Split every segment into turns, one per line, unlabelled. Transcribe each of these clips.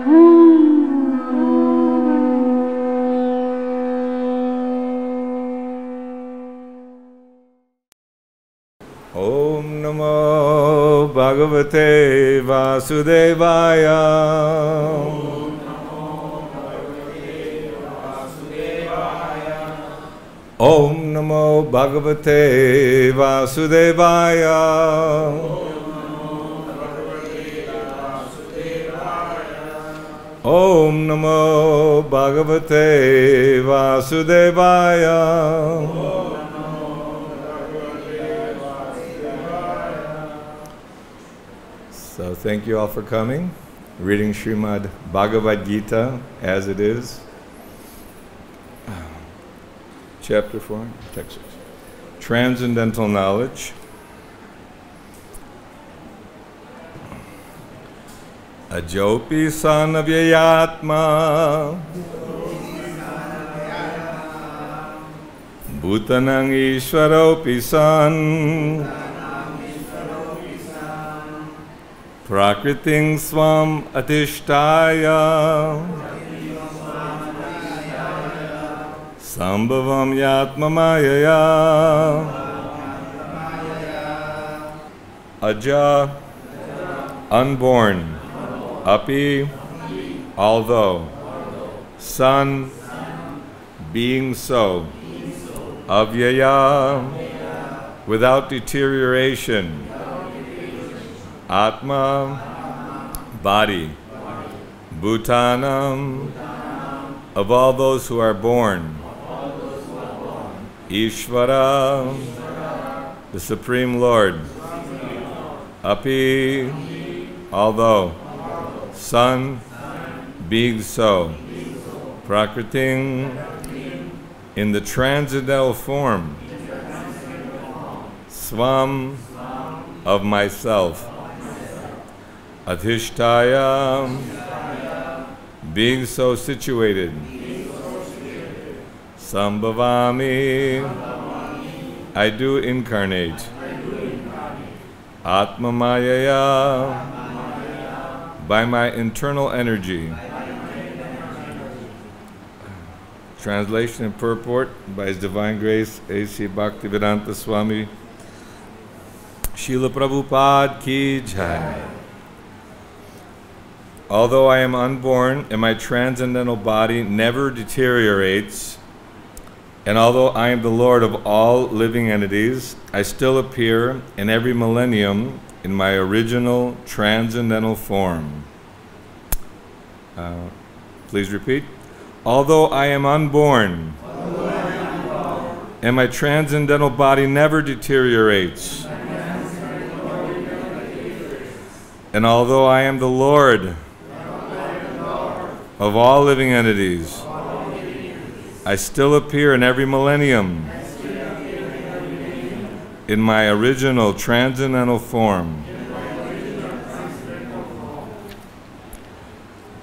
Om Namo Bhagavate Vasudevaya. Om Namo Bhagavate Vasudevaya. Om Namo Bhagavate Vasudevaya. So thank you all for coming, reading Srimad Bhagavad-Gita as it is. Chapter 4, text 6. Transcendental knowledge. Ajopi san avyayatma Bhutanang ishvaropi san Prakriting swam atishtaya Sambhavam yatma mayaya Aja, unborn, api, although, san, being so, avyaya, without deterioration, atma, body, bhutanam, of all those who are born, Ishvara, the Supreme Lord, api, although, san, being so, prakriting, in the transcendental form, swam, of myself, adhishtaya, being so situated, sambhavami, I do incarnate, atma mayaya, by my internal energy. Translation and purport by His Divine Grace A.C. Bhaktivedanta Swami Srila Prabhupada Ki Jai. Although I am unborn and my transcendental body never deteriorates, and although I am the Lord of all living entities, I still appear in every millennium in my original transcendental form. Please repeat. Although I am unborn, and my transcendental body never deteriorates, and although I am the Lord of all living entities, I still appear in every millennium in my original transcendental form.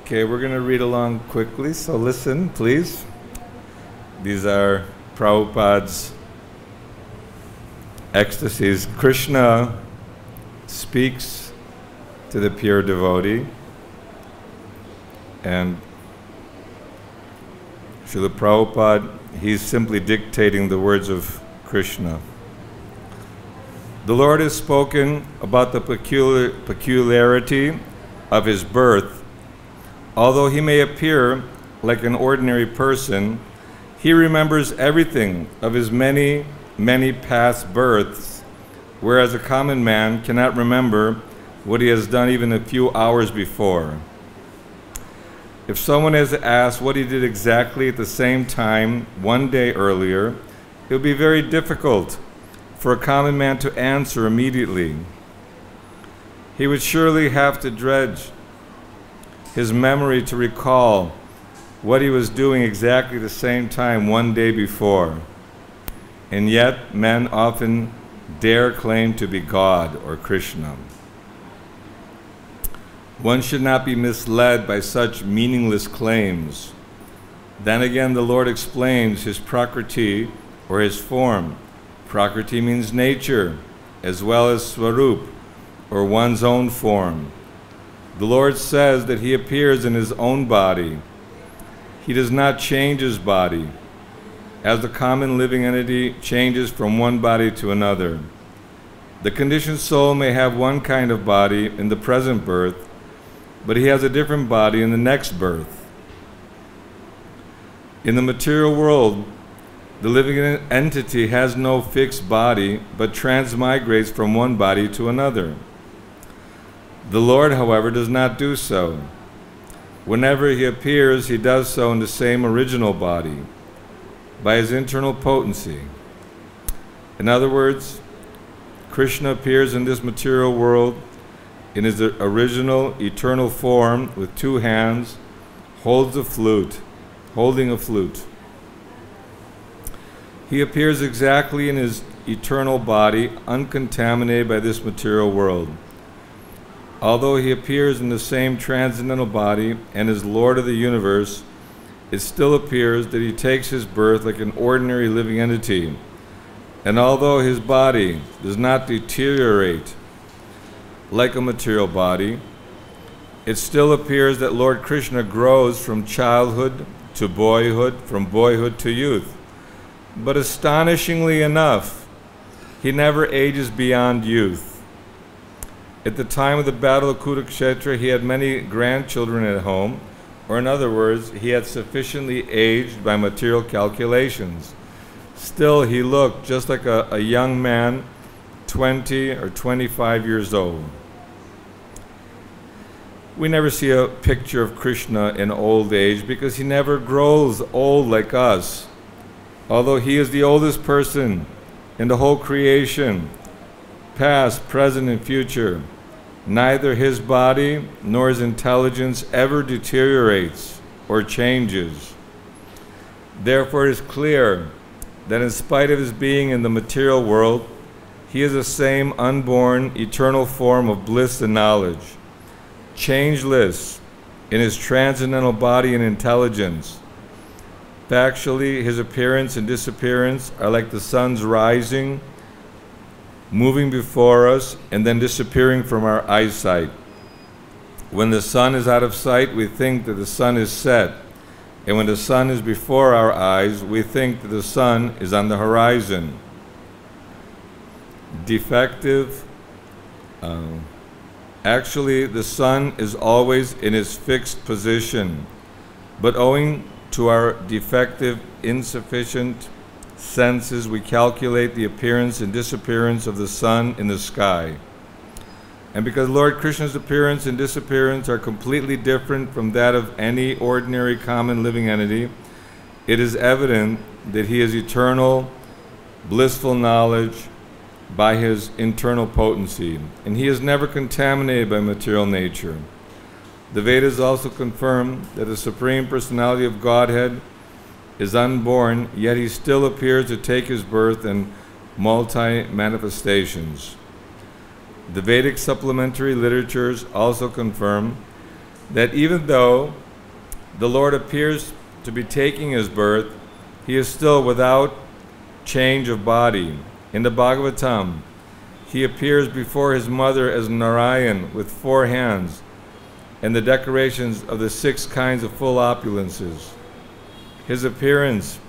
Okay, we're going to read along quickly, so listen, please. These are Prabhupada's ecstasies. Krishna speaks to the pure devotee, and Srila Prabhupada, he's simply dictating the words of Krishna. The Lord has spoken about the peculiarity of his birth. Although he may appear like an ordinary person, he remembers everything of his many, many past births, whereas a common man cannot remember what he has done even a few hours before. If someone is asked what he did exactly at the same time one day earlier, it would be very difficult for a common man to answer immediately. He would surely have to dredge his memory to recall what he was doing exactly the same time one day before. And yet, men often dare claim to be God or Krishna. One should not be misled by such meaningless claims. Then again, the Lord explains his prakriti, or his form. Prakriti means nature, as well as swarup, or one's own form. The Lord says that he appears in his own body. He does not change his body, as the common living entity changes from one body to another. The conditioned soul may have one kind of body in the present birth, but he has a different body in the next birth. In the material world, the living entity has no fixed body, but transmigrates from one body to another. The Lord, however, does not do so. Whenever he appears, he does so in the same original body, by his internal potency. In other words, Krishna appears in this material world in his original eternal form with two hands, holding a flute. He appears exactly in his eternal body, uncontaminated by this material world. Although he appears in the same transcendental body and is Lord of the universe, it still appears that he takes his birth like an ordinary living entity. And although his body does not deteriorate like a material body, it still appears that Lord Krishna grows from childhood to boyhood, from boyhood to youth. But astonishingly enough, he never ages beyond youth. At the time of the Battle of Kurukshetra, he had many grandchildren at home, or in other words, he had sufficiently aged by material calculations. Still, he looked just like a young man, 20 or 25 years old. We never see a picture of Krishna in old age because he never grows old like us. Although he is the oldest person in the whole creation, past, present, and future, neither his body nor his intelligence ever deteriorates or changes. Therefore, it is clear that in spite of his being in the material world, he is the same unborn, eternal form of bliss and knowledge, changeless in his transcendental body and intelligence. Factually, his appearance and disappearance are like the sun's rising, moving before us, and then disappearing from our eyesight. When the sun is out of sight, we think that the sun is set. And when the sun is before our eyes, we think that the sun is on the horizon. Defective. Actually, the sun is always in its fixed position, but owing to our defective, insufficient senses, we calculate the appearance and disappearance of the sun in the sky. And because Lord Krishna's appearance and disappearance are completely different from that of any ordinary common living entity, it is evident that he is eternal, blissful knowledge by his internal potency, and he is never contaminated by material nature. The Vedas also confirm that the Supreme Personality of Godhead is unborn, yet he still appears to take his birth in multi-manifestations. The Vedic supplementary literatures also confirm that even though the Lord appears to be taking his birth, he is still without change of body. In the Bhagavatam, he appears before his mother as Narayan with 4 hands and the decorations of the 6 kinds of full opulences. His appearance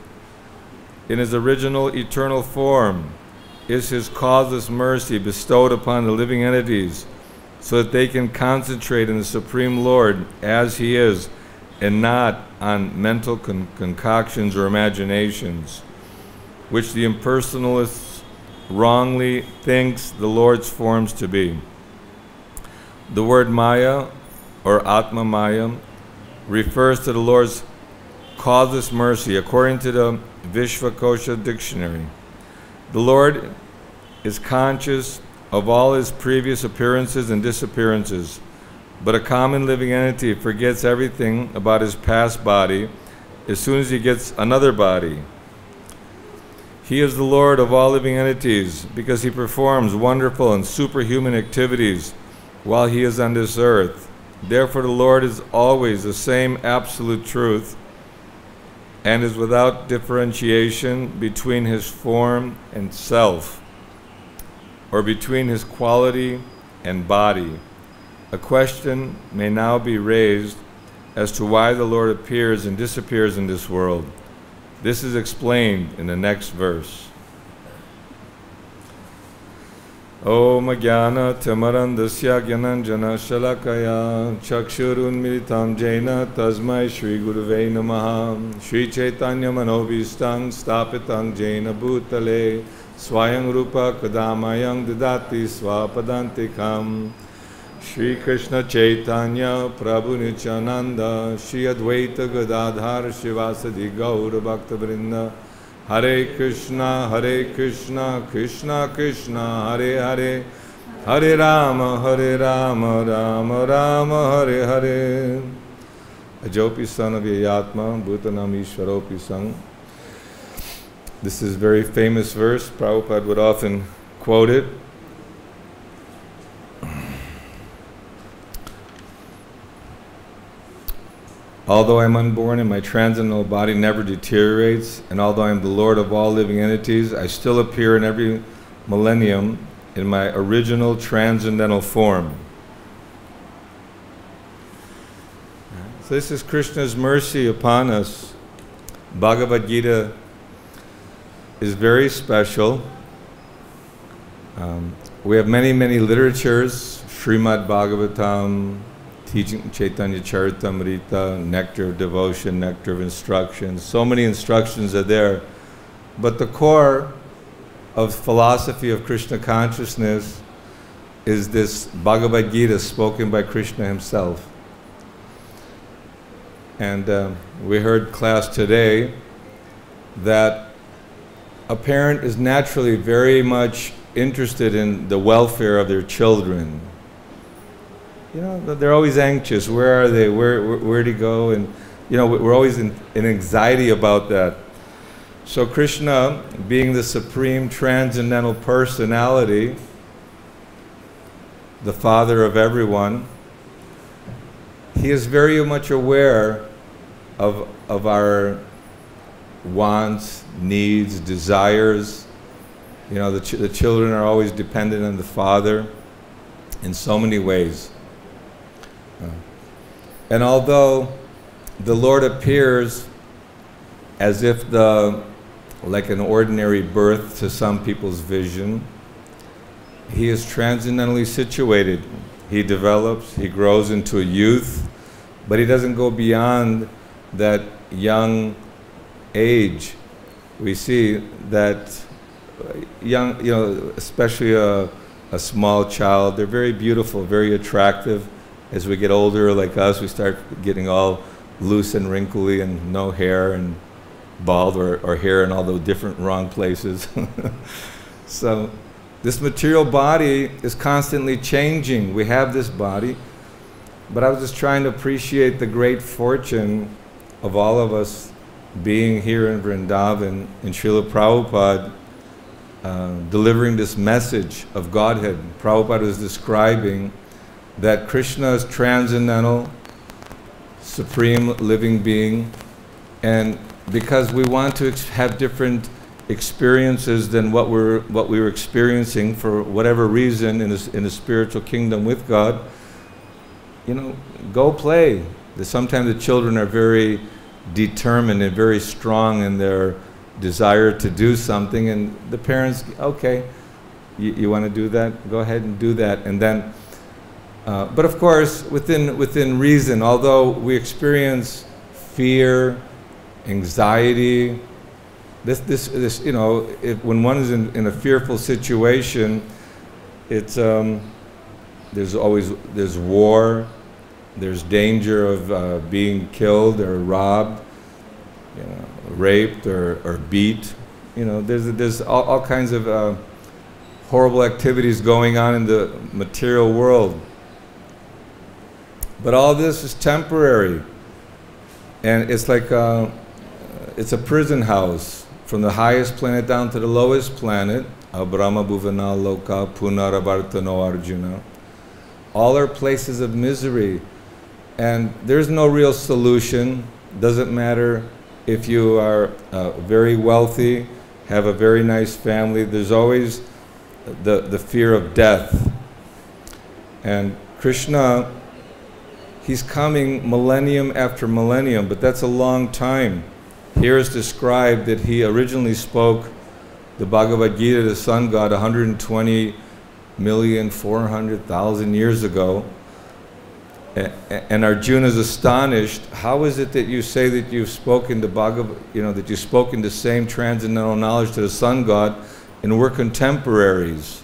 in his original eternal form is his causeless mercy bestowed upon the living entities so that they can concentrate in the Supreme Lord as he is and not on mental concoctions or imaginations, which the impersonalists wrongly thinks the Lord's forms to be. The word Maya or Atma Maya refers to the Lord's causeless mercy according to the Vishvakosha dictionary. The Lord is conscious of all his previous appearances and disappearances, but a common living entity forgets everything about his past body as soon as he gets another body. He is the Lord of all living entities because he performs wonderful and superhuman activities while he is on this earth. Therefore, the Lord is always the same absolute truth and is without differentiation between his form and self, or between his quality and body. a question may now be raised as to why the Lord appears and disappears in this world. This is explained in the next verse. Om Jnana Tamarandasya Gyananjana Shalakaya Chakshurunmilitam Jena Tasmai Shri Gurave Namaha Shri Chaitanya Manobhistang Stapitang Jena Bhutale Swayam Rupa Kadamayang Didati Swapadantikam Shri Krishna Chaitanya Prabhu Nityananda Shri Advaita Gadadhar Shivasadi Gauda Bhakta Vrinda Hare Krishna, Krishna Krishna, Hare Hare, Hare Rama, Rama Rama, Hare Hare. Ajopi son of Yatma, Bhutanam Ishwaropi sang. This is a very famous verse. Prabhupada would often quote it. Although I am unborn and my transcendental body never deteriorates, and although I am the Lord of all living entities, I still appear in every millennium in my original transcendental form. So this is Krishna's mercy upon us. Bhagavad-Gita is very special. We have many literatures, Srimad Bhagavatam, teaching Chaitanya Charitamrita, nectar of devotion, nectar of instruction. So many instructions are there. But the core of philosophy of Krishna consciousness is this Bhagavad Gita spoken by Krishna himself. And we heard class today that a parent is naturally very much interested in the welfare of their children. You know, they're always anxious. Where are they? Where to go? And, you know, we're always in anxiety about that. So Krishna, being the supreme transcendental personality, the father of everyone, he is very much aware of our wants, needs, desires. You know, the children are always dependent on the father in so many ways. And although the Lord appears as if like an ordinary birth to some people's vision, he is transcendentally situated. He develops, he grows into a youth, but he doesn't go beyond that young age. We see that young, you know, especially a small child, they're very beautiful, very attractive. As we get older, like us, we start getting all loose and wrinkly and no hair and bald or hair in all the different wrong places. So this material body is constantly changing. We have this body, but I was just trying to appreciate the great fortune of all of us being here in Vrindavan, and Srila Prabhupada delivering this message of Godhead. Prabhupada was describing that Krishna is transcendental, supreme living being, and because we want to have different experiences than what we were experiencing for whatever reason in the spiritual kingdom with God, you know, go play. Sometimes the children are very determined and very strong in their desire to do something, and the parents, okay, you want to do that? Go ahead and do that. And then but of course, within reason, although we experience fear, anxiety, this you know, when one is in a fearful situation, it's there's war, there's danger of being killed or robbed, you know, raped or beat. You know, there's all kinds of horrible activities going on in the material world. But all this is temporary, and it's like it's a prison house, from the highest planet down to the lowest planet. Abrahma Bhuvana Loka Punaravartano Arjuna. All are places of misery, and there's no real solution. Doesn't matter if you are very wealthy, have a very nice family. There's always the fear of death, and Krishna, he's coming millennium after millennium, but that's a long time. Here is described that he originally spoke the Bhagavad-Gita, the sun god, 120,400,000 years ago. And Arjuna is astonished. How is it that you say that you've spoken the that you've spoken the same transcendental knowledge to the sun god, and we're contemporaries?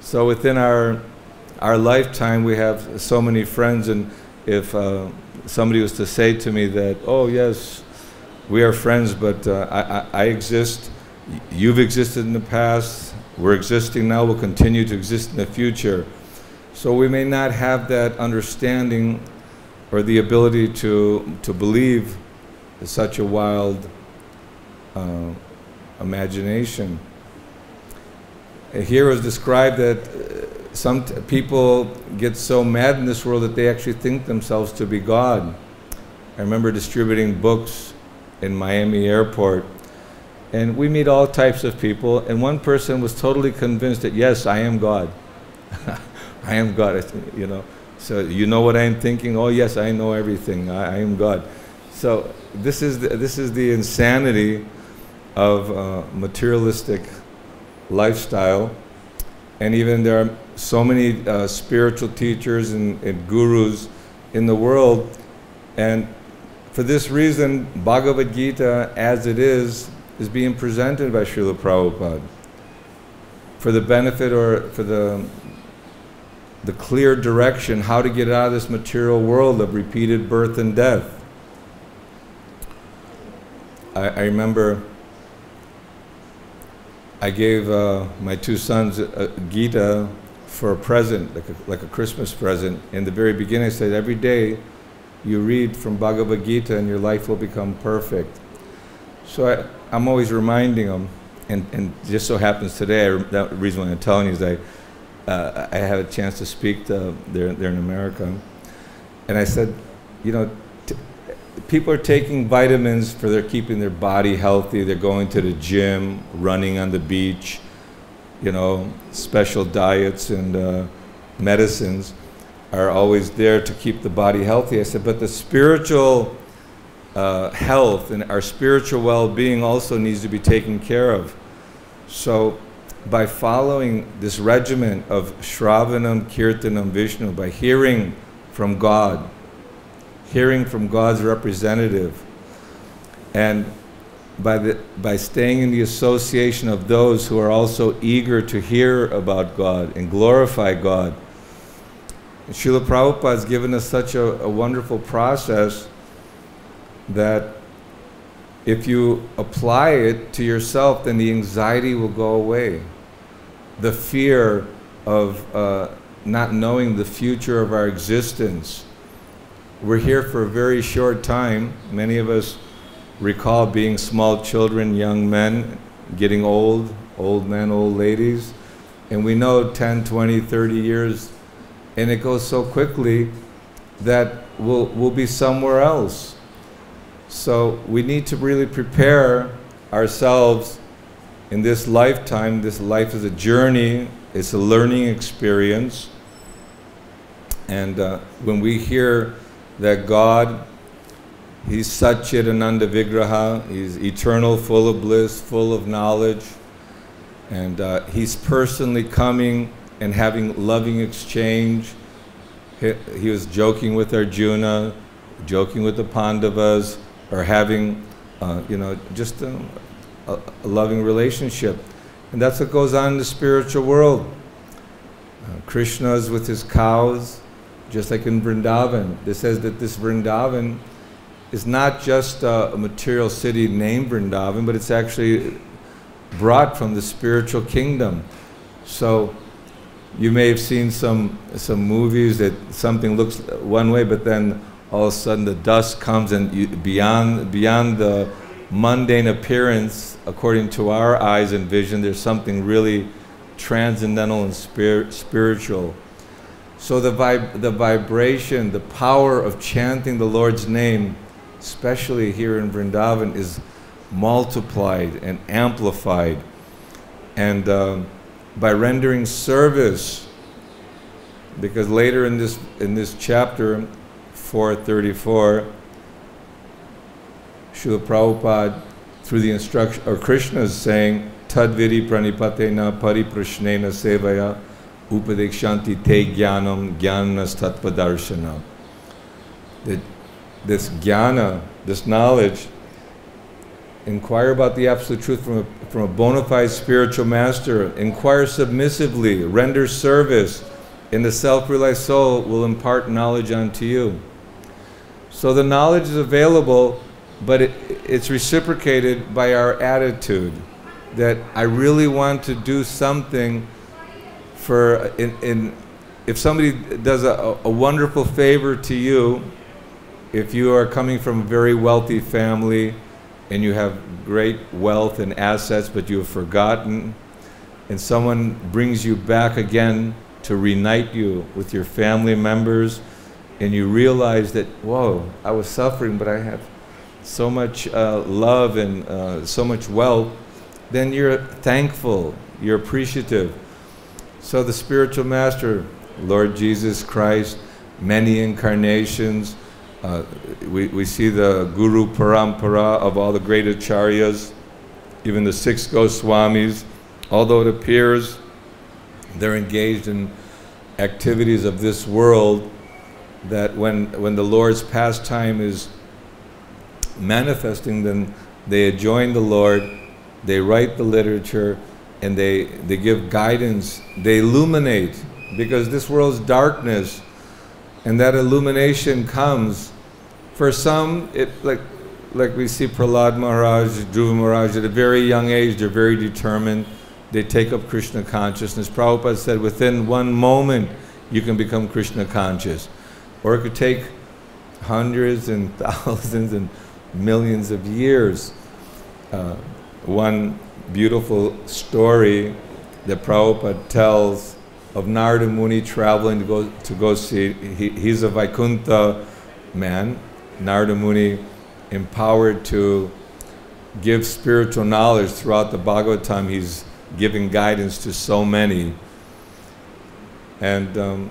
So within our lifetime, we have so many friends, and if somebody was to say to me that, oh yes, we are friends, but I exist, you've existed in the past, we're existing now, we'll continue to exist in the future. So we may not have that understanding or the ability to believe such a wild imagination. Here is described that some people get so mad in this world that they actually think themselves to be God. I remember distributing books in Miami airport, and we meet all types of people, and one person was totally convinced that, yes, I am God. I am God, So you know what I'm thinking? Oh yes, I know everything. I am God. So this is the insanity of materialistic lifestyle. And even there are so many spiritual teachers and gurus in the world, and for this reason, Bhagavad-Gita as it is being presented by Srila Prabhupada for the benefit, or for the clear direction how to get out of this material world of repeated birth and death. I remember I gave my two sons a Gita for a present, like a Christmas present. In the very beginning I said, every day you read from Bhagavad-Gita and your life will become perfect. So I'm always reminding them, and just so happens today, that reason why I'm telling you is I had a chance to speak to, they're in America, and I said, people are taking vitamins for keeping their body healthy, they're going to the gym, running on the beach, special diets and medicines are always there to keep the body healthy. I said, but the spiritual health and our spiritual well-being also needs to be taken care of. So by following this regimen of Shravanam, Kirtanam, Vishnu, by hearing from God, hearing from God's representative, and by staying in the association of those who are also eager to hear about God and glorify God. And Srila Prabhupada has given us such a wonderful process that if you apply it to yourself, then the anxiety will go away. The fear of not knowing the future of our existence. We're here for a very short time. Many of us recall being small children, young men, getting old men, old ladies. And we know 10, 20, 30 years, and it goes so quickly that we'll be somewhere else. So we need to really prepare ourselves in this lifetime. This life is a journey, it's a learning experience. And when we hear that God, He's Satchit Ananda Vigraha, He's eternal, full of bliss, full of knowledge, and He's personally coming and having loving exchange. He was joking with Arjuna, joking with the Pandavas, or having, just a loving relationship. And that's what goes on in the spiritual world. Krishna is with his cows, just like in Vrindavan. This says that this Vrindavan is not just a material city named Vrindavan, but it's actually brought from the spiritual kingdom. So you may have seen some movies that something looks one way, but then all of a sudden the dust comes, and beyond the mundane appearance, according to our eyes and vision, there's something really transcendental and spiritual. So the vibration, the power of chanting the Lord's name, especially here in Vrindavan, is multiplied and amplified. And by rendering service Because later in this chapter 434, Srila Prabhupada, through the instruction, or Krishna is saying, Tadvidi pranipatena pariprashnena sevaya upadekshanti te jnanam jnanas tattvadarshana. That this jnana, this knowledge, inquire about the absolute truth from a bona fide spiritual master. Inquire submissively, render service, and the self-realized soul will impart knowledge unto you. So the knowledge is available, but it's reciprocated by our attitude. That I really want to do something for, if somebody does a wonderful favor to you, if you are coming from a very wealthy family and you have great wealth and assets, but you have forgotten, and someone brings you back again to reunite you with your family members, and you realize that, whoa, I was suffering, but I have so much love and so much wealth, then you're thankful, you're appreciative. So the spiritual master, Lord Jesus Christ, many incarnations, we see the Guru Parampara of all the great acharyas, even the 6 Goswamis, although it appears they're engaged in activities of this world, that when the Lord's pastime is manifesting, then they join the Lord, they write the literature, and they give guidance, they illuminate, because this world's darkness, and that illumination comes. For some, like we see Prahlad Maharaj, Dhruva Maharaj, at a very young age, they're very determined. They take up Krishna consciousness. Prabhupada said within one moment you can become Krishna conscious. Or it could take hundreds and thousands and millions of years. One beautiful story that Prabhupada tells of Narada Muni traveling to go see, he's a Vaikuntha man, Narada Muni, empowered to give spiritual knowledge throughout the Bhagavatam. He's giving guidance to so many. And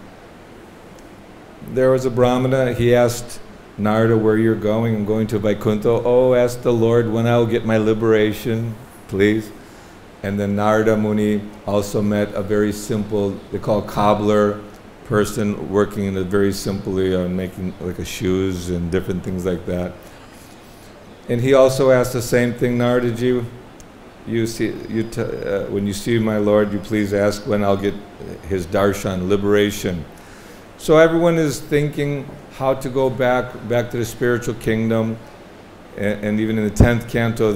there was a Brahmana, he asked Narada, where you're going? I'm going to Vaikuntha. Oh, ask the Lord when I'll get my liberation, please. And then Narada Muni also met a very simple, they call cobbler person, working in a very simply making like a shoes and different things like that. And he also asked the same thing, Naradaji, when you see my Lord, you please ask when I'll get his darshan, liberation. So everyone is thinking how to go back to the spiritual kingdom, and even in the 10th canto,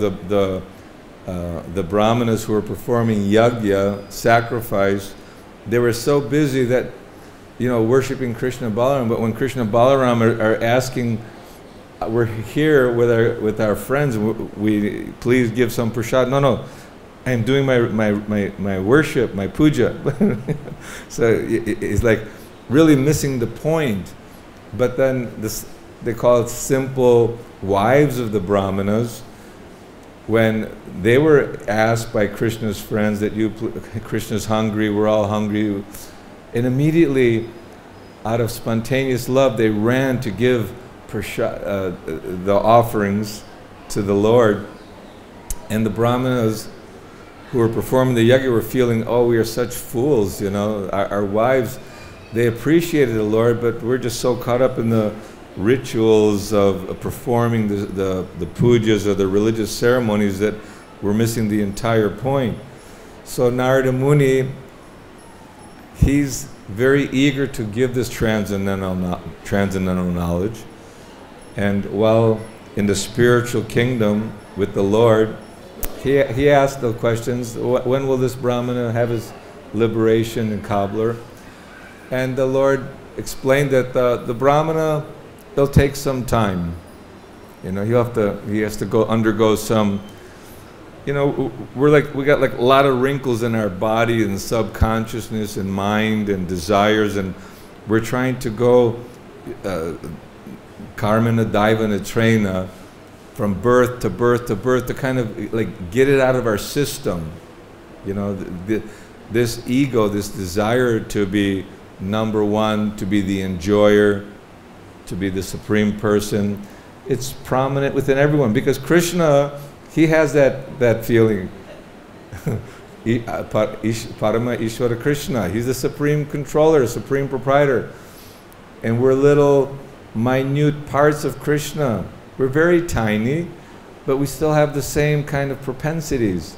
the brahmanas who were performing yajna, sacrifice, they were so busy that, worshiping Krishna Balaram. But when Krishna and Balaram are asking, we're here with our friends, we please give some prasad. No, I'm doing my worship, my puja. So it's like really missing the point. But then they call it simple wives of the brahmanas. When they were asked by Krishna's friends that Krishna's hungry, we're all hungry, and immediately, out of spontaneous love, they ran to give the offerings to the Lord. And the brahmanas who were performing the yajna were feeling, oh, we are such fools, our wives, they appreciated the Lord, but we're just so caught up in the rituals of performing the pujas or the religious ceremonies that we're missing the entire point. So Narada Muni, he's very eager to give this transcendental knowledge. And while in the spiritual kingdom with the Lord, he asked the questions, when will this Brahmana have his liberation in cobbler? And the Lord explained that the Brahmana, it'll take some time. He has to undergo some, we got like a lot of wrinkles in our body and subconsciousness and mind and desires, and we're trying to go karmana daivana trena, from birth to birth to birth, to kind of like get it out of our system. This ego, this desire to be number one, to be the enjoyer, to be the supreme person. It's prominent within everyone because Krishna, he has that feeling. Parama Ishvara Krishna, he's the supreme controller, supreme proprietor. And we're little minute parts of Krishna. We're very tiny, but we still have the same kind of propensities.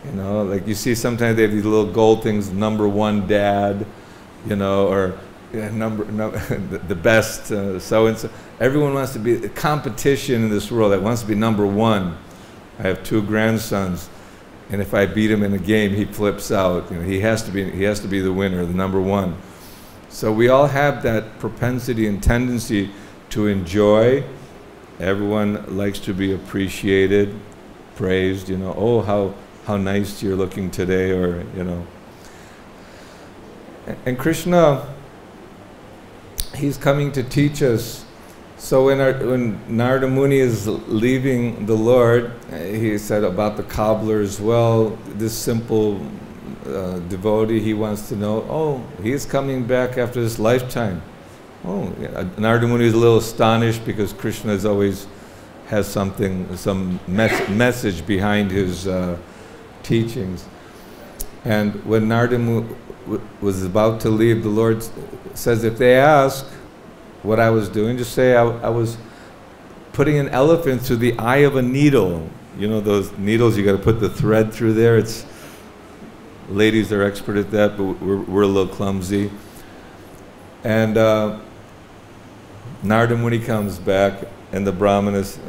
You know, like you see sometimes they have these little gold things, number one dad, you know, or the best so-and-so. Everyone wants to be, a competition in this world that wants to be number one. I have 2 grandsons, and if I beat him in a game, he flips out. You know, he has to be the winner, the number one. So we all have that propensity and tendency to enjoy. Everyone likes to be appreciated, praised, you know, oh, how nice you're looking today, or, you know. And Krishna, he's coming to teach us. So when Narada Muni is leaving the Lord, he said about the cobbler as well, this simple devotee, he wants to know, oh, he's coming back after this lifetime. Oh, yeah. Narada Muni is a little astonished because Krishna always has some message behind his teachings. And when Narada Muni was about to leave, the Lord says, if they ask what I was doing, just say I was putting an elephant through the eye of a needle. You know those needles, you got to put the thread through there. It's, ladies are expert at that, but we're a little clumsy. And Narada Muni comes back, and the Brahmana is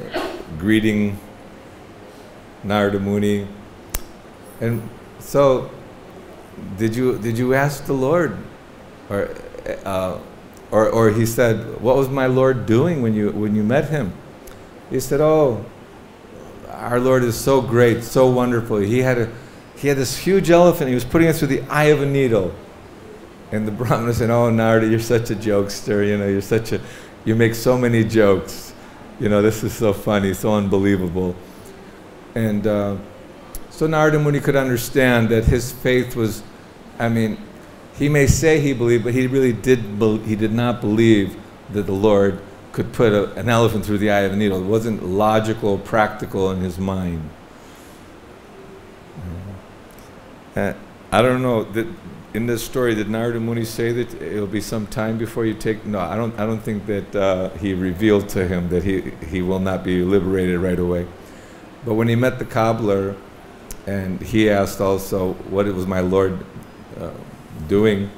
greeting Narada Muni. And so, did you ask the Lord, or he said, what was my Lord doing when you met him? He said, oh, our Lord is so great, so wonderful. He had this huge elephant. He was putting it through the eye of a needle. And the Brahmana said, oh, Narada, you're such a jokester. You know, you make so many jokes. You know, this is so funny, so unbelievable. And so Narada Muni could understand that his faith was, I mean, he may say he believed, but he really did not believe that the Lord could put an elephant through the eye of a needle. It wasn't logical, practical in his mind. I don't know, in this story, did Narada Muni say that it'll be some time before you take? No, I don't think that he revealed to him that he will not be liberated right away. But when he met the cobbler, and he asked also, what was my Lord doing?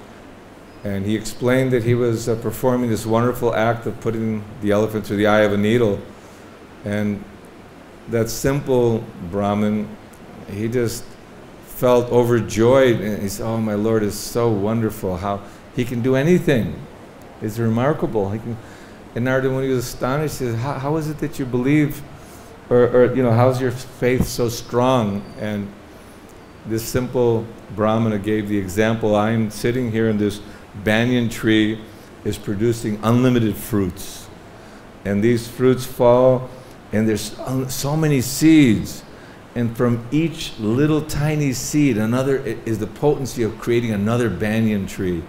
And he explained that he was performing this wonderful act of putting the elephant through the eye of a needle. And that simple Brahmin, he just felt overjoyed, and he said, oh, my Lord is so wonderful, how he can do anything. It's remarkable. And Narada Muni was astonished. He said, how is it that you believe, or you know, how's your faith so strong? And this simple Brahmana gave the example. I'm sitting here, and this banyan tree is producing unlimited fruits. And these fruits fall, and there's so many seeds. And from each little tiny seed, another is the potency of creating another banyan tree.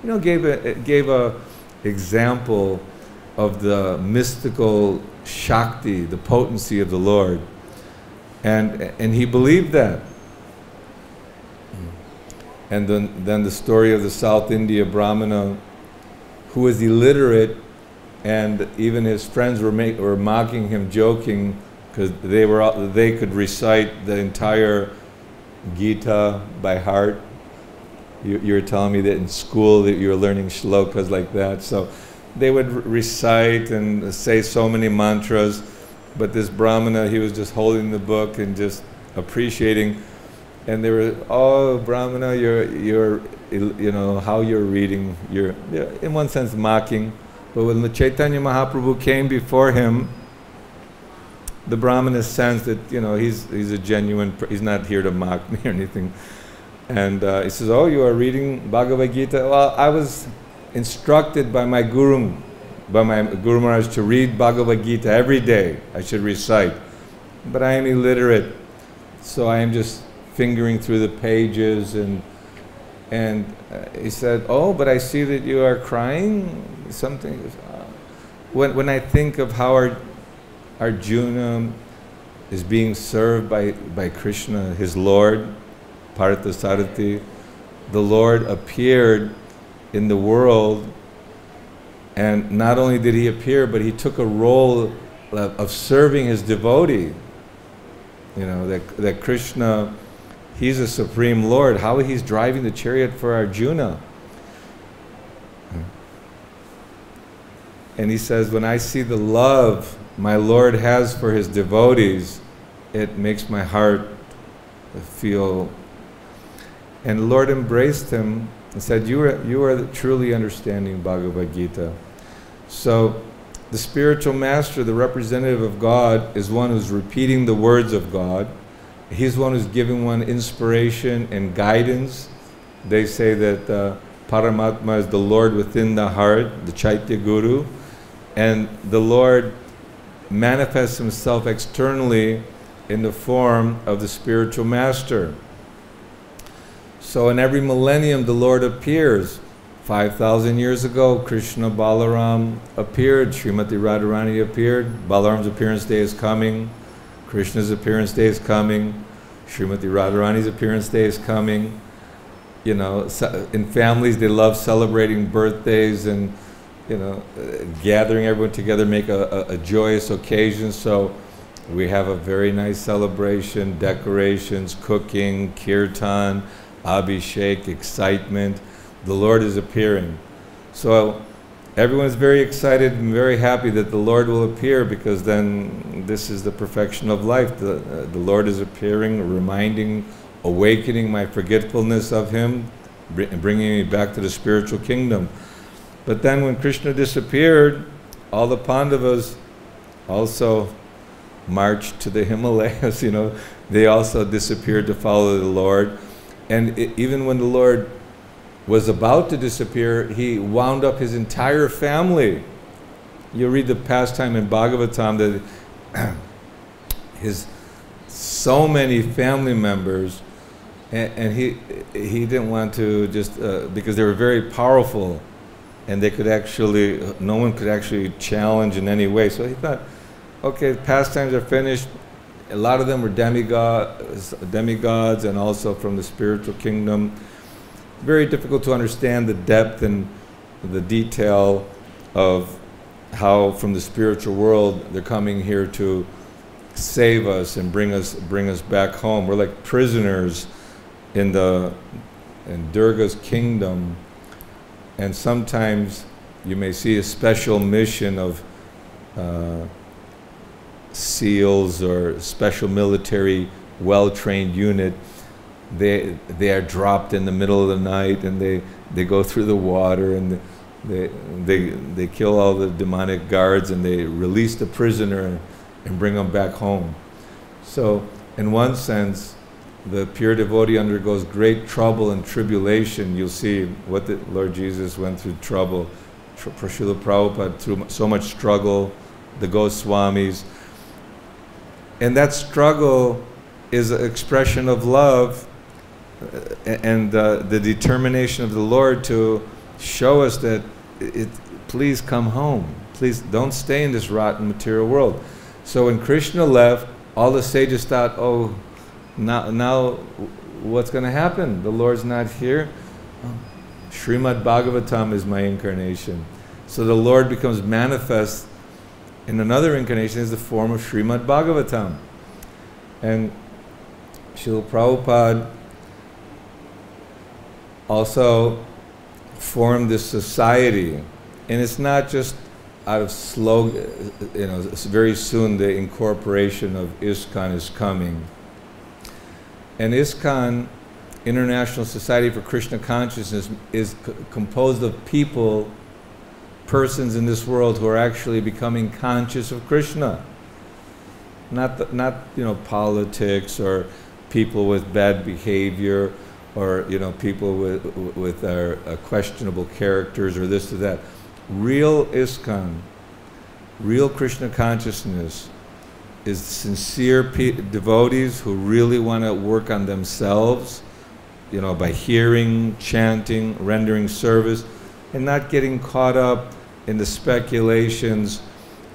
You know, gave a example of the mystical Shakti, the potency of the Lord. And he believed that. And then the story of the South India Brahmana, who was illiterate, and even his friends were mocking him, joking, because they could recite the entire Gita by heart. You were telling me that in school that you were learning shlokas like that. So they would recite and say so many mantras, but this Brahmana, he was just holding the book and just appreciating. And they were, oh, Brahmana, you're you know, how you're reading, you're in one sense mocking. But when the Chaitanya Mahaprabhu came before him, the Brahmana sensed that, you know, he's a genuine, he's not here to mock me or anything. And he says, oh, you are reading Bhagavad-Gita? Well, I was instructed by my Guru Maharaj to read Bhagavad-Gita every day. I should recite. But I am illiterate, so I am just fingering through the pages, and And he said, "Oh, but I see that you are crying." Something. When I think of how Arjuna is being served by Krishna, his Lord, Parthasarathi, the Lord appeared in the world, and not only did he appear, but he took a role of serving his devotee. You know, that Krishna, he's a supreme Lord. How he's driving the chariot for Arjuna. And he says, when I see the love my Lord has for his devotees, it makes my heart feel. And the Lord embraced him and said, you are truly understanding Bhagavad-Gita. So the spiritual master, the representative of God, is one who's repeating the words of God. He's one who's giving one inspiration and guidance. They say that Paramatma is the Lord within the heart, the Chaitya Guru. And the Lord manifests himself externally in the form of the spiritual master. So in every millennium, the Lord appears. 5,000 years ago, Krishna Balaram appeared, Srimati Radharani appeared, Balaram's appearance day is coming, Krishna's appearance day is coming, Srimati Radharani's appearance day is coming. You know, in families, they love celebrating birthdays and, you know, gathering everyone together, make a joyous occasion. So we have a very nice celebration, decorations, cooking, kirtan, abhishek, excitement. The Lord is appearing. So everyone's very excited and very happy that the Lord will appear, because then this is the perfection of life. The Lord is appearing, reminding, awakening my forgetfulness of Him, bringing me back to the spiritual kingdom. But then when Krishna disappeared, all the Pandavas also marched to the Himalayas, you know. They also disappeared to follow the Lord. And even when the Lord was about to disappear, he wound up his entire family. You read the pastime in Bhagavatam that his so many family members, and he didn't want to just, because they were very powerful, and they could actually, no one could actually challenge in any way. So he thought, okay, pastimes are finished. A lot of them were demigods and also from the spiritual kingdom. Very difficult to understand the depth and the detail of how from the spiritual world they're coming here to save us and bring us back home. We're like prisoners in Durga's kingdom, and sometimes you may see a special mission of SEALs or special military well-trained unit. They are dropped in the middle of the night, and they go through the water, and they kill all the demonic guards, and they release the prisoner and bring them back home. So in one sense, the pure devotee undergoes great trouble and tribulation. You'll see what the Lord Jesus went through trouble. Srila Prabhupada through so much struggle, the Goswamis. And that struggle is an expression of love and the determination of the Lord to show us that please come home. Please don't stay in this rotten material world. So when Krishna left, all the sages thought, oh, now what's going to happen? The Lord's not here. Srimad Bhagavatam is my incarnation. So the Lord becomes manifest in another incarnation as the form of Srimad Bhagavatam. And Srila Prabhupada also formed this society. And it's not just out of slogan, you know, very soon the incorporation of ISKCON is coming. And ISKCON, International Society for Krishna Consciousness, is composed of people, persons in this world who are actually becoming conscious of Krishna. Not you know, politics or people with bad behavior, or you know, people with questionable characters or this or that. Real ISKCON, real Krishna consciousness is sincere devotees who really want to work on themselves you know, by hearing, chanting, rendering service, and not getting caught up in the speculations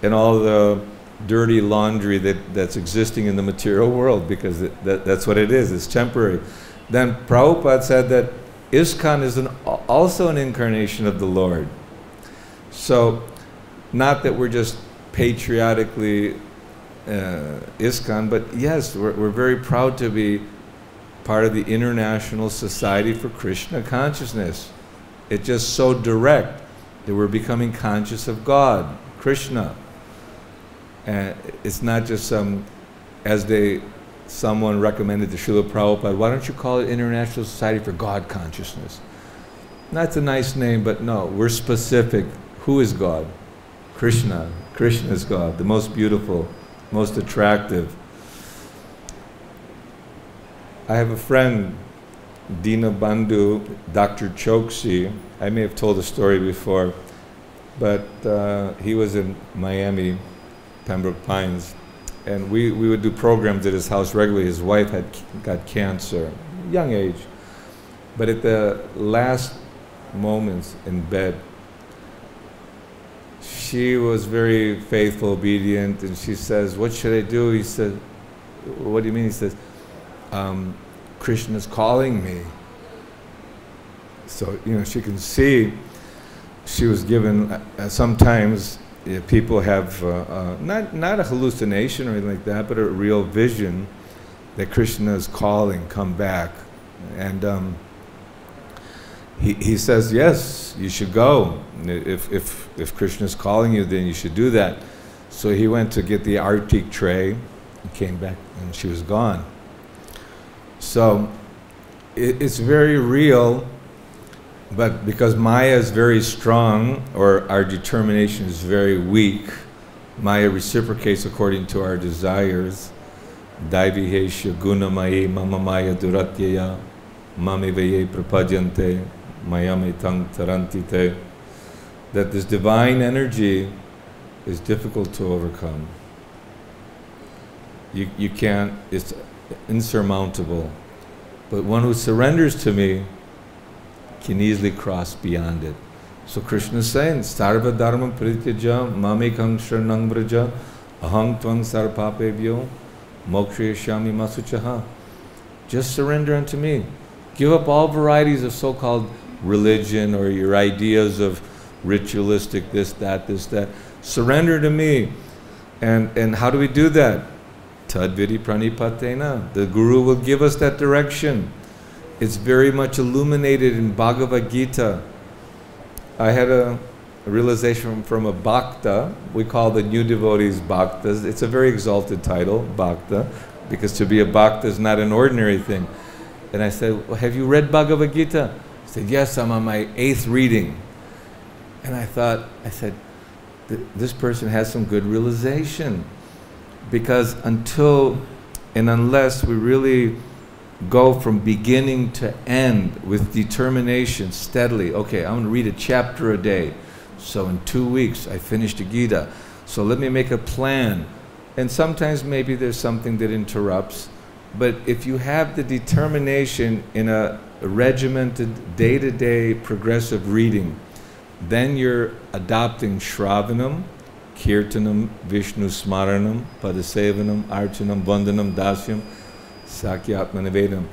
and all the dirty laundry that's existing in the material world, because that's what it is, it's temporary. Then Prabhupada said that ISKCON is also an incarnation of the Lord. So, not that we're just patriotically ISKCON, but yes, we're very proud to be part of the International Society for Krishna Consciousness. It's just so direct that we're becoming conscious of God, Krishna. And it's not just someone recommended to Srila Prabhupada, why don't you call it International Society for God Consciousness? That's a nice name, but no, we're specific. Who is God? Krishna. Krishna is God, the most beautiful, most attractive. I have a friend, Dina Bandhu, Dr. Choksi. I may have told the story before, but he was in Miami, Pembroke Pines, and we would do programs at his house regularly. His wife got cancer, young age, but at the last moments in bed, she was very faithful, obedient, and she says, "What should I do?" He said, "What do you mean?" He says, "Krishna's calling me." So, you know, she can see she was given, sometimes people have not a hallucination or anything like that, but a real vision that Krishna is calling, come back. And he says, yes, you should go. If Krishna is calling you, then you should do that. So he went to get the artik tray, and came back, and she was gone. So it's very real, but because Maya is very strong, or our determination is very weak, Maya reciprocates according to our desires. Daivihesha gunamaye mama maya duratyaya mamivaye prapadyante mayametang tarantite. That this divine energy is difficult to overcome. You can't, it's insurmountable. But one who surrenders to me can easily cross beyond it. So Krishna is saying, Sarva dharma prityaja mamekam sharanang vraja aham tvang sarvapapebhyo mokshayashyami masuchaha. Just surrender unto me. Give up all varieties of so-called religion or your ideas of ritualistic this, that. Surrender to me. And how do we do that? Tadvidi pranipatena. The Guru will give us that direction. It's very much illuminated in Bhagavad-Gita. I had a realization from a bhakta. We call the new devotees bhaktas. It's a very exalted title, bhakta, because to be a bhakta is not an ordinary thing. And I said, well, have you read Bhagavad-Gita? He said, yes, I'm on my 8th reading. And I said, this person has some good realization. Because until and unless we really go from beginning to end with determination, steadily, okay, I'm going to read a chapter a day. So in 2 weeks, I finished the Gita. So let me make a plan. And sometimes maybe there's something that interrupts. But if you have the determination in a regimented, day-to-day progressive reading, then you're adopting Shravanam, Kirtanam, Vishnu Smaranam, Padasevanam, Archanam, Vandanam, Dasyam, Sakyatmanavedam.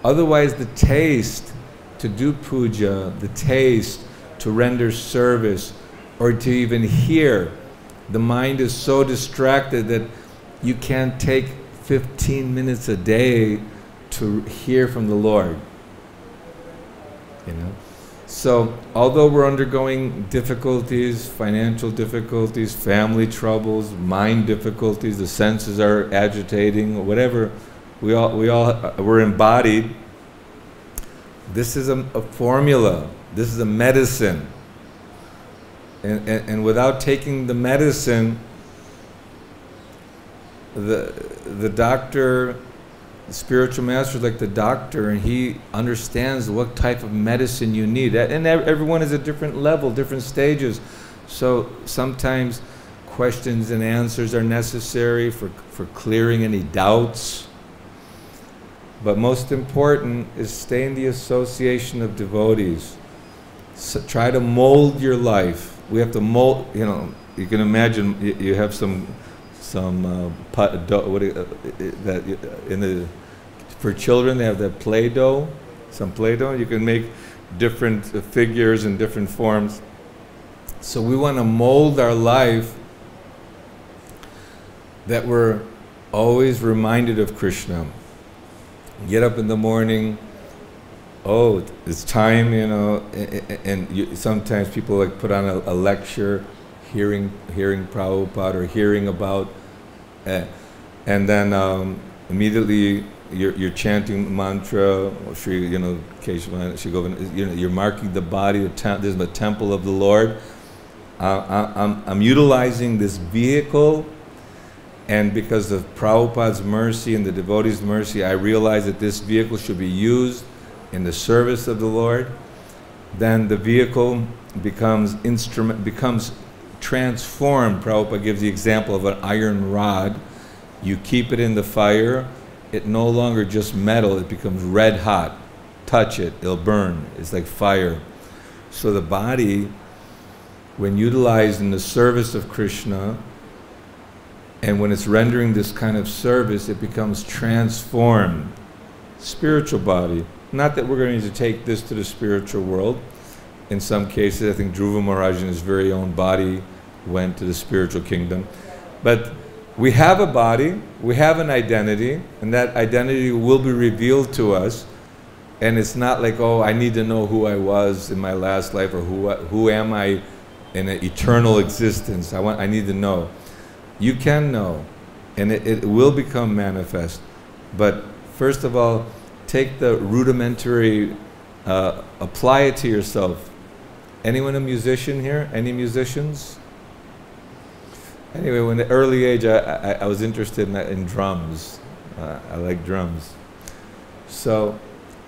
Otherwise, the taste to do puja, the taste to render service, or to even hear, the mind is so distracted that you can't take 15 minutes a day to hear from the Lord. You know? So, although we're undergoing difficulties, financial difficulties, family troubles, mind difficulties, the senses are agitating, whatever, we're embodied. This is a formula. This is a medicine. And without taking the medicine, the doctor, the spiritual master is like the doctor, and he understands what type of medicine you need. And everyone is at different level, different stages. So sometimes questions and answers are necessary for clearing any doubts. But most important is stay in the association of devotees. So try to mold your life. We have to mold, you know, you can imagine you have some for children they have that Play-Doh, some Play-Doh. You can make different figures and different forms. So we want to mold our life that we're always reminded of Krishna. Get up in the morning, oh, it's time, you know, and sometimes people like put on a lecture, hearing Prabhupada or hearing about, and then immediately you're chanting mantra, or Shri, you know, Keshava, Shri Govinda, you know, you're marking the body. There's a temple of the Lord. I'm utilizing this vehicle, and because of Prabhupada's mercy and the devotees' mercy, I realize that this vehicle should be used in the service of the Lord. Then the vehicle becomes transformed. Prabhupada gives the example of an iron rod. You keep it in the fire, it no longer just metal, it becomes red hot. Touch it, it'll burn. It's like fire. So the body, when utilized in the service of Krishna, and when it's rendering this kind of service, it becomes transformed. Spiritual body. Not that we're going to take this to the spiritual world. In some cases, I think Dhruva Maharaj in his very own body went to the spiritual kingdom. But we have a body, we have an identity, and that identity will be revealed to us. And it's not like, oh, I need to know who I was in my last life, or who am I in an eternal existence. I need to know. You can know, and it will become manifest. But first of all, take the rudimentary, apply it to yourself. Anyone a musician here? Any musicians? Anyway, when at an early age, I was interested in drums. I like drums. So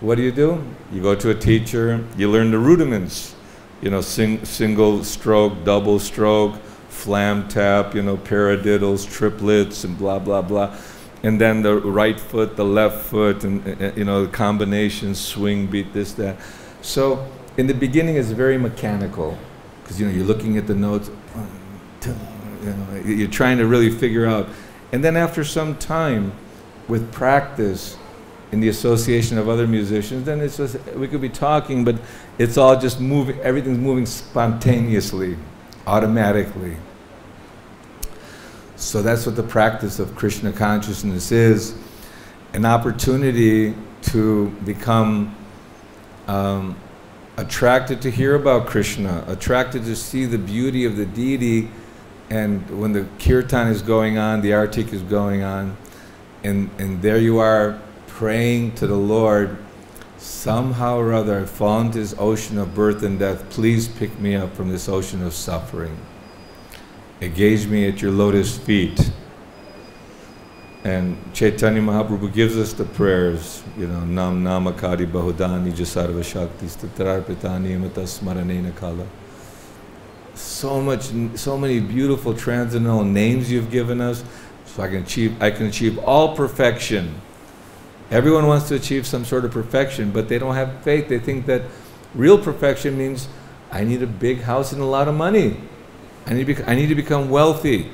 what do? You go to a teacher, you learn the rudiments. You know, single stroke, double stroke, flam tap, you know, paradiddles, triplets, and blah, blah, blah. And then the right foot, the left foot, and you know, the combinations, swing, beat, this, that. So in the beginning, it's very mechanical, because you know, you're looking at the notes, you know, you're trying to really figure out. And then after some time, with practice, in the association of other musicians, then it's just, we could be talking, but it's all just moving, everything's moving spontaneously, automatically. So that's what the practice of Krishna consciousness is, an opportunity to become attracted to hear about Krishna, attracted to see the beauty of the deity, and when the kirtan is going on, the artik is going on, and there you are praying to the Lord, somehow or other I've fallen into this ocean of birth and death, please pick me up from this ocean of suffering. Engage me at your lotus feet. And Chaitanya Mahaprabhu gives us the prayers, you know, Nam Namakadi Bahudani Jasarva Shakti Statarpitani Mata Smaranena Kala. So many beautiful transcendental names you've given us, so I can achieve all perfection. Everyone wants to achieve some sort of perfection, but they don't have faith. They think that real perfection means I need a big house and a lot of money. I need to become wealthy.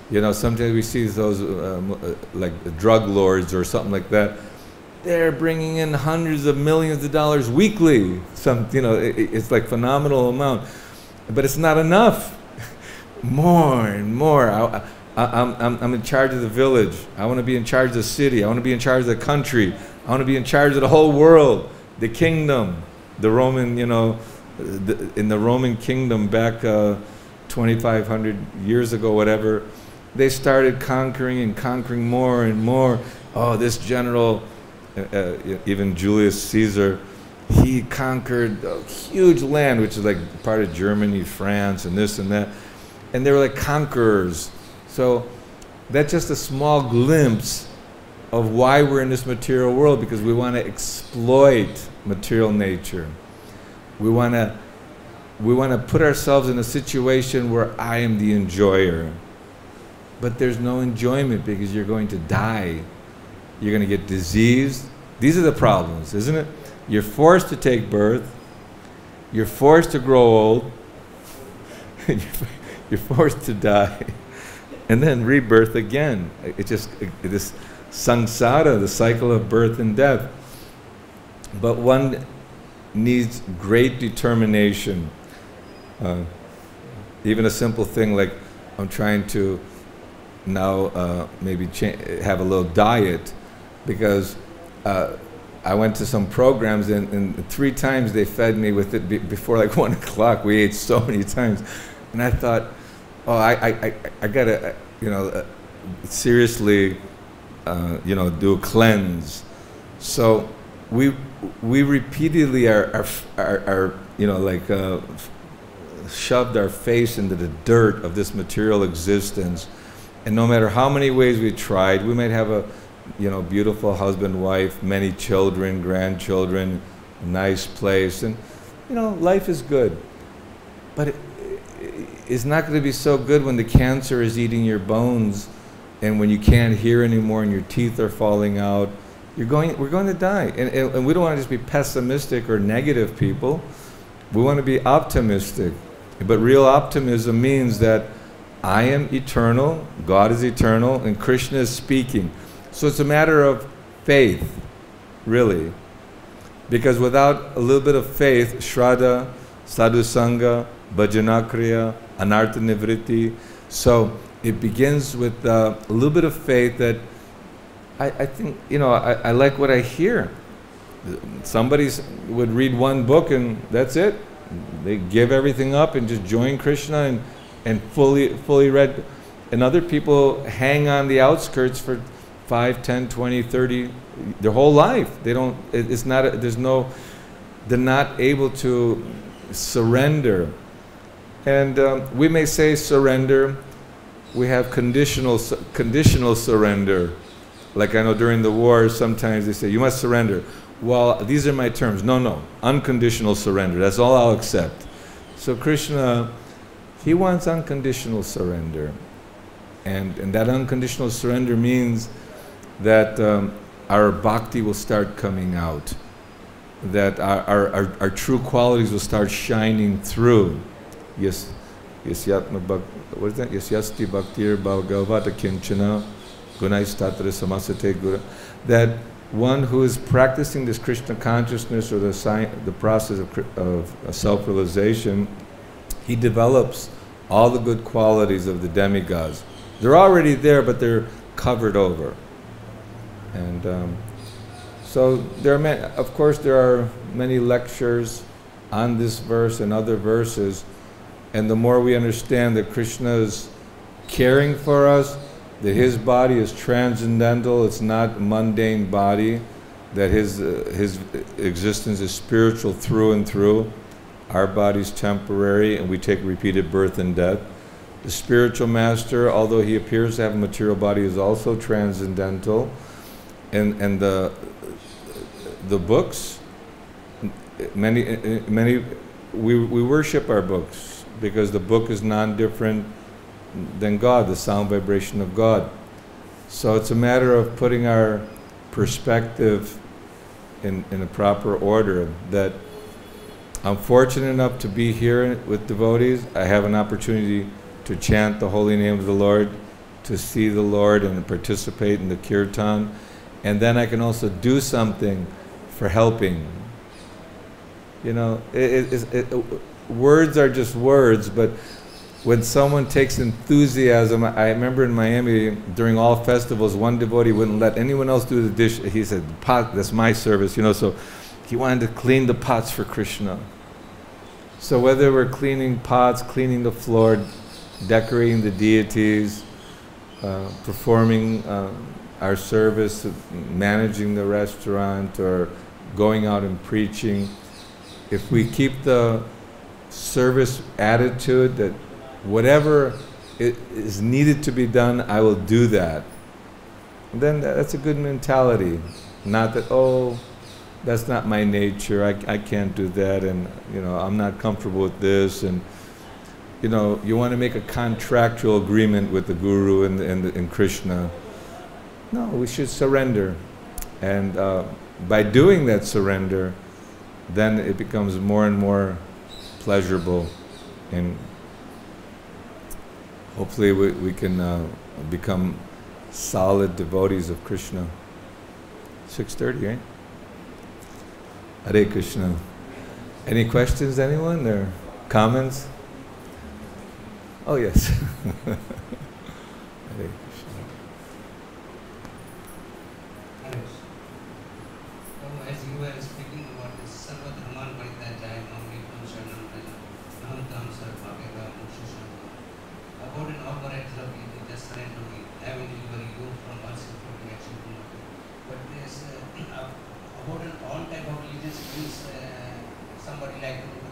You know, sometimes we see those like drug lords or something like that. They're bringing in hundreds of millions of dollars weekly. You know, it's like phenomenal amount, but it's not enough. More and more. I'm in charge of the village. I want to be in charge of the city. I want to be in charge of the country. I want to be in charge of the whole world, the kingdom. The Roman, you know, in the Roman kingdom back 2,500 years ago, whatever, they started conquering and conquering more and more. Oh, this general, even Julius Caesar, he conquered a huge land, which is like part of Germany, France, and this and that. And they were like conquerors. So that's just a small glimpse of why we're in this material world, because we want to exploit material nature. We want to put ourselves in a situation where I am the enjoyer. But there's no enjoyment, because you're going to die. you're going to get disease. These are the problems, isn't it? You're forced to take birth. You're forced to grow old. You're forced to die. And then rebirth again. This samsara, the cycle of birth and death. But one needs great determination. Even a simple thing like I'm trying to now maybe have a little diet, because I went to some programs and 3 times they fed me with it before like 1 o'clock. We ate so many times, and I thought, oh, I gotta seriously do a cleanse. So we repeatedly are shoved our face into the dirt of this material existence, and no matter how many ways we tried, we might have a beautiful husband, wife, many children, grandchildren, nice place, and life is good, but it's not going to be so good when the cancer is eating your bones, and when you can't hear anymore and your teeth are falling out. We're going to die, and we don't want to just be pessimistic or negative people. We want to be optimistic. But real optimism means that I am eternal, God is eternal, and Krishna is speaking. So it's a matter of faith, really. Because without a little bit of faith, shraddha, sadhusanga, bhajanakriya, anartha nivritti. So it begins with a little bit of faith that I think, I like what I hear. Somebody would read one book and that's it. They give everything up and just join Krishna and fully read. And other people hang on the outskirts for 5, 10, 20, 30, their whole life. They don't, it's not, they're not able to surrender. And we may say surrender. We have conditional surrender. Like I know during the war, sometimes they say, you must surrender. Well, these are my terms. No, unconditional surrender. That's all I'll accept. So Krishna, he wants unconditional surrender. And that unconditional surrender means that our bhakti will start coming out. That our true qualities will start shining through. Yes, what is that? Yasyasti bhaktir Bhagavad-Gita kinchana gunais tatra samasate gura. That one who is practicing this Krishna consciousness or the process of self-realization, he develops all the good qualities of the demigods. They're already there, but they're covered over. And so there are of course there are many lectures on this verse and other verses, and the more we understand that Krishna is caring for us, that his body is transcendental, it's not a mundane body, that his existence is spiritual through and through. Our body's temporary and we take repeated birth and death. The spiritual master, although he appears to have a material body, is also transcendental. And the books, we worship our books because the book is non-different than God, the sound vibration of God. So it's a matter of putting our perspective in a proper order. That I'm fortunate enough to be here with devotees. I have an opportunity to chant the holy name of the Lord, to see the Lord and participate in the kirtan. And then I can also do something for helping. Words are just words, but when someone takes enthusiasm, I remember in Miami during all festivals, one devotee wouldn't let anyone else do the dish. He said, "Pot, that's my service," so he wanted to clean the pots for Krishna. So whether we're cleaning pots, cleaning the floor, decorating the deities, performing our service, managing the restaurant, or going out and preaching, if we keep the service attitude that whatever is needed to be done, I will do that, then that's a good mentality. Not that, oh, that's not my nature, I can't do that, and I'm not comfortable with this, and you want to make a contractual agreement with the Guru and Krishna. No, we should surrender. And by doing that surrender, then it becomes more and more pleasurable, and hopefully we can become solid devotees of Krishna. 6:30, right? Hare Krishna. Any questions, anyone, or comments? Oh, yes. Hare Krishna.
As you were speaking about this Sarva Dharman Parityaja, Mamritam Sharanam Praja, Nahantam Sarvabhagava Moksha, about an operator of you, just surrender me, I will deliver you from all sinful reaction to nothing. But there's about an all type of religions means somebody like to do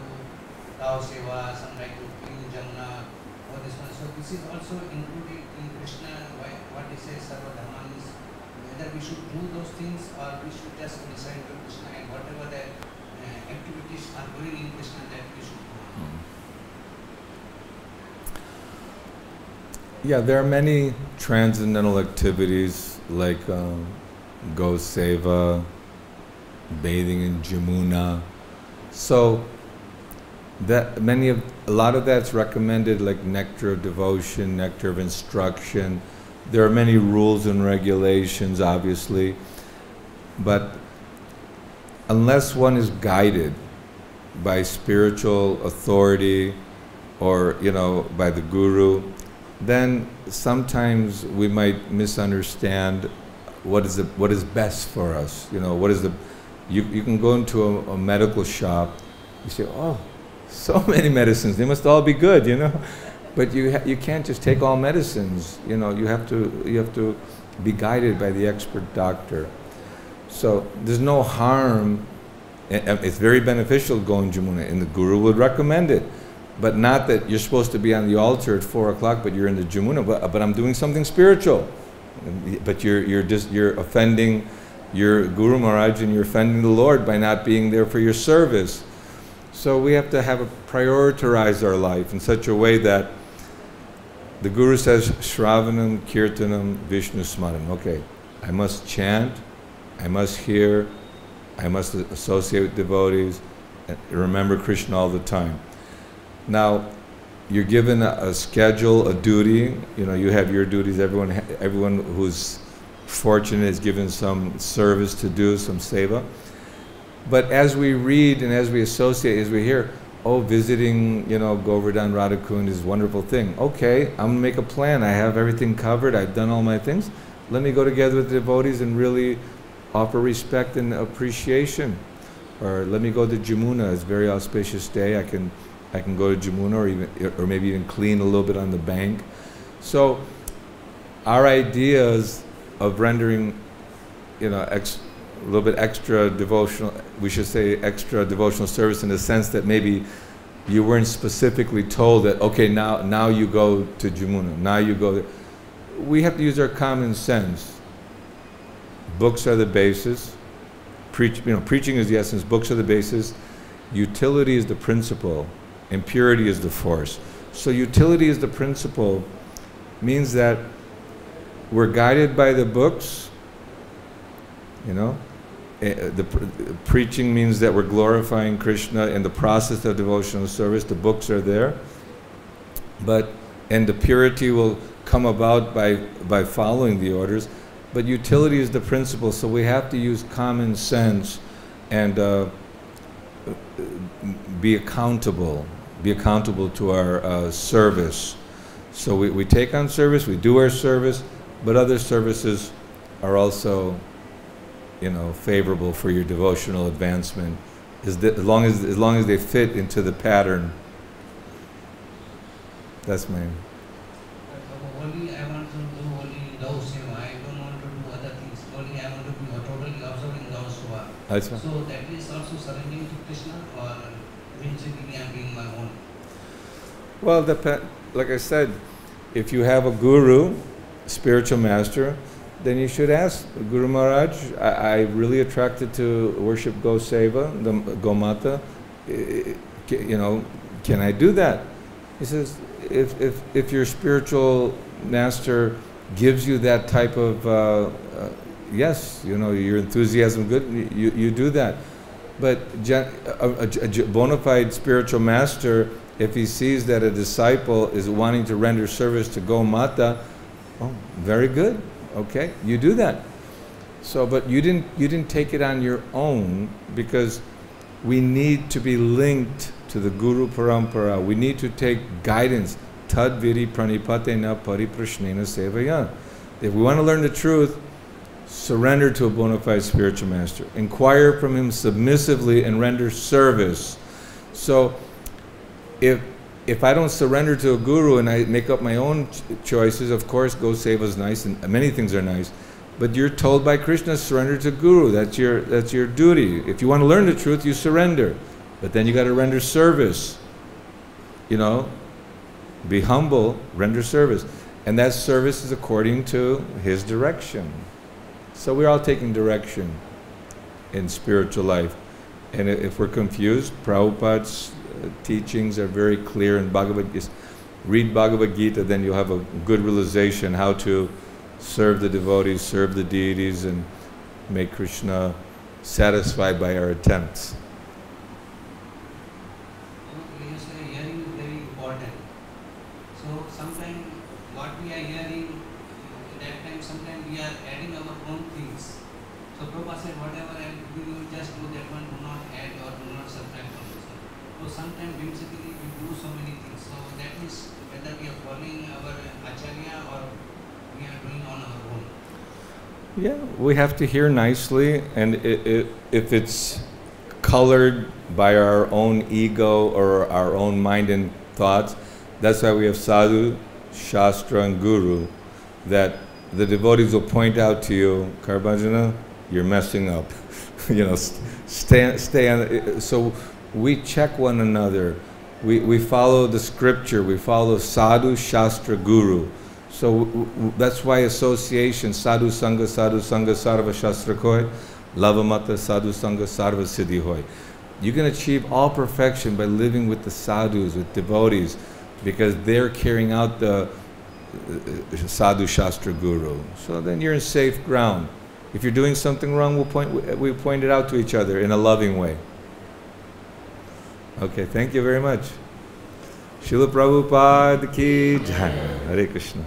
Tao Seva, some like to do Jamuna, or this one. So this is also included in Krishna, what he says Sarva Dharman is, whether we should do those things or we should just listen to Krishna, and whatever the activities are going in Krishna, that we should do.
Yeah, there are many transcendental activities like Go Seva, bathing in Jamuna. So that a lot of that's recommended, like nectar of devotion, nectar of instruction. There are many rules and regulations, obviously, but unless one is guided by spiritual authority or, by the guru, then sometimes we might misunderstand what is best for us. You can go into a medical shop, you say, oh, so many medicines, they must all be good, But you can't just take all medicines. You have to be guided by the expert doctor. So there's no harm. It's very beneficial to go in Jamuna, and the guru would recommend it. But not that you're supposed to be on the altar at 4 o'clock, but you're in the Jamuna. But I'm doing something spiritual. But you're offending your Guru Maharaj, and you're offending the Lord by not being there for your service. So we have to prioritize our life in such a way that the Guru says, Shravanam, Kirtanam, Vishnu Smaranam. Okay, I must chant, I must hear, I must associate with devotees, and remember Krishna all the time. Now, you're given a schedule, a duty. You have your duties. Everyone who's fortunate is given some service to do, some seva. But as we read and as we associate, as we hear, oh, visiting, Govardhan Radhakund is a wonderful thing. Okay, I'm going to make a plan. I have everything covered. I've done all my things. Let me go together with the devotees and really offer respect and appreciation. Or let me go to Jamuna. It's a very auspicious day. I can go to Jamuna, or maybe even clean a little bit on the bank. So our ideas of rendering, a little bit extra devotional, we should say extra devotional service, in the sense that maybe you weren't specifically told that, okay, now you go to Jamuna, now you go there. We have to use our common sense. Books are the basis. Preaching is the essence. Books are the basis. Utility is the principle. And purity is the force. So utility is the principle means that we're guided by the books. The preaching means that we're glorifying Krishna in the process of devotional service. The books are there. And the purity will come about by following the orders. But utility is the principle, so we have to use common sense and be accountable to our service. So we take on service, we do our service, but other services are also, favorable for your devotional advancement, as long as they fit into the pattern. That's my.
Only I want to do only those, I don't want to do other things. Only I want to be totally observing those who are.
That's right.
So that is also surrendering to Krishna, or eventually I am being my own.
Well, like I said, if you have a guru, spiritual master, then you should ask Guru Maharaj, I'm really attracted to worship Go Seva, the Gomata. Can I do that? He says, if your spiritual master gives you that type of yes, you know, your enthusiasm good, you do that. But a bona fide spiritual master, if he sees that a disciple is wanting to render service to Gau Mata, oh, very good, okay, you do that. So, but you didn't take it on your own, because we need to be linked to the Guru Parampara. We need to take guidance. Tad viri pranipatena pariprashnena sevaya. If we want to learn the truth, surrender to a bona fide spiritual master. Inquire from him submissively and render service. So, if I don't surrender to a guru and I make up my own choices, of course, Go Seva is nice and many things are nice. But you're told by Krishna, surrender to Guru. That's your duty. If you want to learn the truth, you surrender. But then you got to render service. You know, be humble, render service. And that service is according to his direction. So we're all taking direction in spiritual life. And if we're confused, Prabhupada's teachings are very clear in Bhagavad-Gita. Read Bhagavad-Gita, then you'll have a good realization how to serve the devotees, serve the deities, and make Krishna satisfied by our attempts.
You say hearing is very important. So sometimes what we are hearing, that time sometimes we are adding our own things. So Prabhupada said, whatever we will just do that one, do not add or do not subtract from this one. So sometimes whimsically we do so many things. So that is whether we are following our acharya or we are doing on our own.
Yeah, we have to hear nicely, and if it's colored by our own ego or our own mind and thoughts, that's why we have sadhu, shastra, and guru, that the devotees will point out to you, Karbhajana, you're messing up. You know, stay on. So we check one another. We follow the scripture. We follow sadhu, shastra, guru. So that's why association, sadhu sangha, sarva shastra koi, lavamata sadhu sangha, sarva siddhi hoy. You can achieve all perfection by living with the sadhus, with devotees, because they're carrying out the sadhu, shastra, guru. So then you're in safe ground. If you're doing something wrong, we point it out to each other in a loving way. Okay, thank you very much. Srila Prabhupada ki jai. Hare Krishna.